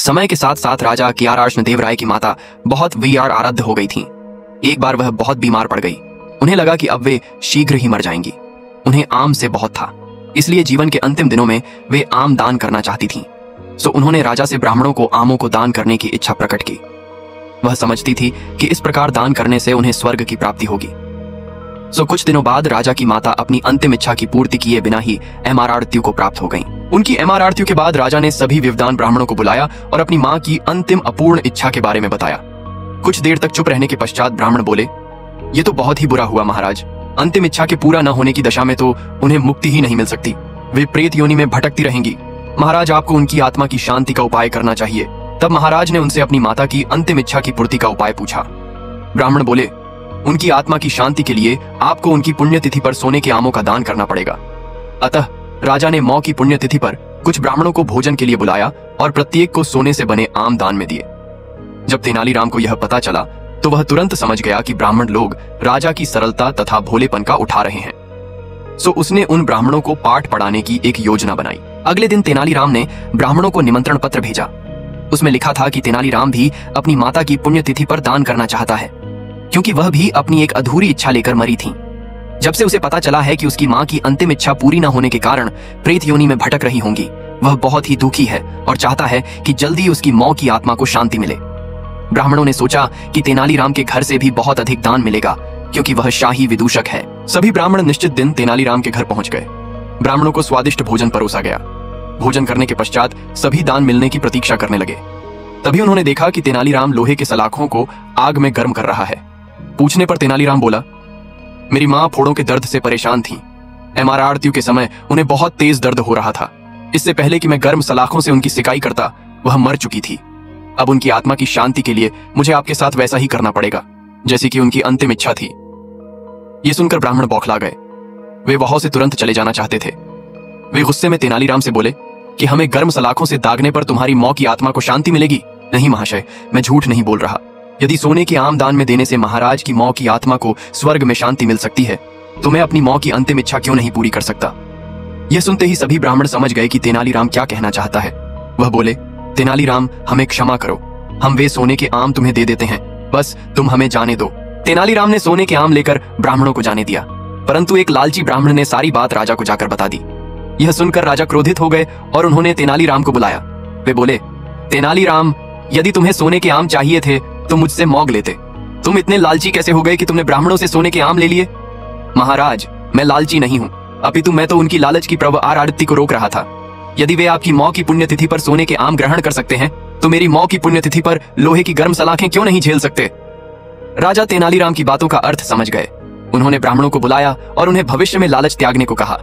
समय के साथ साथ राजा कियाराष्ण देव राय की माता बहुत वीर आराध्य हो गई थीं। एक बार वह बहुत बीमार पड़ गई। उन्हें लगा कि अब वे शीघ्र ही मर जाएंगी। उन्हें आम से बहुत था, इसलिए जीवन के अंतिम दिनों में वे आम दान करना चाहती थीं। सो उन्होंने राजा से ब्राह्मणों को आमों को दान करने की इच्छा प्रकट की। वह समझती थी कि इस प्रकार दान करने से उन्हें स्वर्ग की प्राप्ति होगी। सो कुछ दिनों बाद राजा की माता अपनी अंतिम इच्छा की पूर्ति किए बिना ही अमरावत्यु को प्राप्त हो गईं। उनकी अमरावत्यु के बाद राजा ने सभी विद्वान ब्राह्मणों को बुलाया और अपनी मां की अंतिम अपूर्ण इच्छा के बारे में बताया। कुछ देर तक चुप रहने के पश्चात ब्राह्मण बोले, ये तो बहुत ही बुरा हुआ महाराज। अंतिम इच्छा के पूरा न होने की दशा में तो उन्हें मुक्ति ही नहीं मिल सकती। वे प्रेत योनि में भटकती रहेंगी। महाराज, आपको उनकी आत्मा की शांति का उपाय करना चाहिए। तब महाराज ने उनसे अपनी माता की अंतिम इच्छा की पूर्ति का उपाय पूछा। ब्राह्मण बोले, उनकी आत्मा की शांति के लिए आपको उनकी पुण्यतिथि पर सोने के आमों का दान करना पड़ेगा। अतः राजा ने मौ की पुण्यतिथि पर कुछ ब्राह्मणों को भोजन के लिए बुलाया और प्रत्येक को सोने से बने आम दान में दिए। जब तेनालीराम को यह पता चला तो वह तुरंत समझ गया कि ब्राह्मण लोग राजा की सरलता तथा भोलेपन का उठा रहे हैं। सो उसने उन ब्राह्मणों को पाठ पढ़ाने की एक योजना बनाई। अगले दिन तेनालीराम ने ब्राह्मणों को निमंत्रण पत्र भेजा। उसमें लिखा था कि तेनालीराम भी अपनी माता की पुण्यतिथि पर दान करना चाहता है, क्योंकि वह भी अपनी एक अधूरी इच्छा लेकर मरी थी। जब से उसे पता चला है कि उसकी मां की अंतिम इच्छा पूरी न होने के कारण प्रेत योनि में भटक रही होंगी, वह बहुत ही दुखी है और चाहता है कि जल्दी उसकी मौ की आत्मा को शांति मिले। ब्राह्मणों ने सोचा कि तेनालीराम के घर से भी बहुत अधिक दान मिलेगा, क्योंकि वह शाही विदूषक है। सभी ब्राह्मण निश्चित दिन तेनालीराम के घर पहुंच गए। ब्राह्मणों को स्वादिष्ट भोजन परोसा गया। भोजन करने के पश्चात सभी दान मिलने की प्रतीक्षा करने लगे। तभी उन्होंने देखा कि तेनालीराम लोहे के सलाखों को आग में गर्म कर रहा है। पूछने पर तेनालीराम बोला, मेरी मां फोड़ों के दर्द से परेशान थी। अमरावत्यु के समय उन्हें बहुत तेज दर्द हो रहा था। इससे पहले कि मैं गर्म सलाखों से उनकी सिकाई करता, वह मर चुकी थी। अब उनकी आत्मा की शांति के लिए मुझे आपके साथ वैसा ही करना पड़ेगा जैसे कि उनकी अंतिम इच्छा थी। यह सुनकर ब्राह्मण बौखला गए। वे वहां से तुरंत चले जाना चाहते थे। वे गुस्से में तेनालीराम से बोले कि हमें गर्म सलाखों से दागने पर तुम्हारी मौ की आत्मा को शांति मिलेगी? नहीं महाशय, मैं झूठ नहीं बोल रहा। यदि सोने के आम दान में देने से महाराज की मौ की आत्मा को स्वर्ग में शांति मिल सकती है, तो मैं अपनी मौ की अंतिम इच्छा क्यों नहीं पूरी कर सकता? यह सुनते ही सभी ब्राह्मण समझ गए कि तेनालीराम क्या कहना चाहता है। वह बोले, तेनालीराम, हमें क्षमा करो। हम वे सोने के आम तुम्हें दे देते हैं, बस तुम हमें जाने दो। तेनालीराम ने सोने के आम लेकर ब्राह्मणों को जाने दिया, परंतु एक लालची ब्राह्मण ने सारी बात राजा को जाकर बता दी। यह सुनकर राजा क्रोधित हो गए और उन्होंने तेनालीराम को बुलाया। वे बोले, तेनालीराम, यदि तुम्हें सोने के आम चाहिए थे तो मुझसे मौग लेते। तुम इतने लालची कैसे हो गए कि तुमने ब्राह्मणों से सोने के आम ले लिए? महाराज, मैं लालची नहीं हूँ, अपितु मैं तो उनकी लालच की प्रबल आराधना को रोक रहा था। यदि वे आपकी मौ की पुण्यतिथि पर सोने के आम ग्रहण कर सकते हैं, तो मेरी मौ की पुण्यतिथि पर लोहे की गर्म सलाखें क्यों नहीं झेल सकते? राजा तेनालीराम की बातों का अर्थ समझ गए। उन्होंने ब्राह्मणों को बुलाया और उन्हें भविष्य में लालच त्यागने को कहा।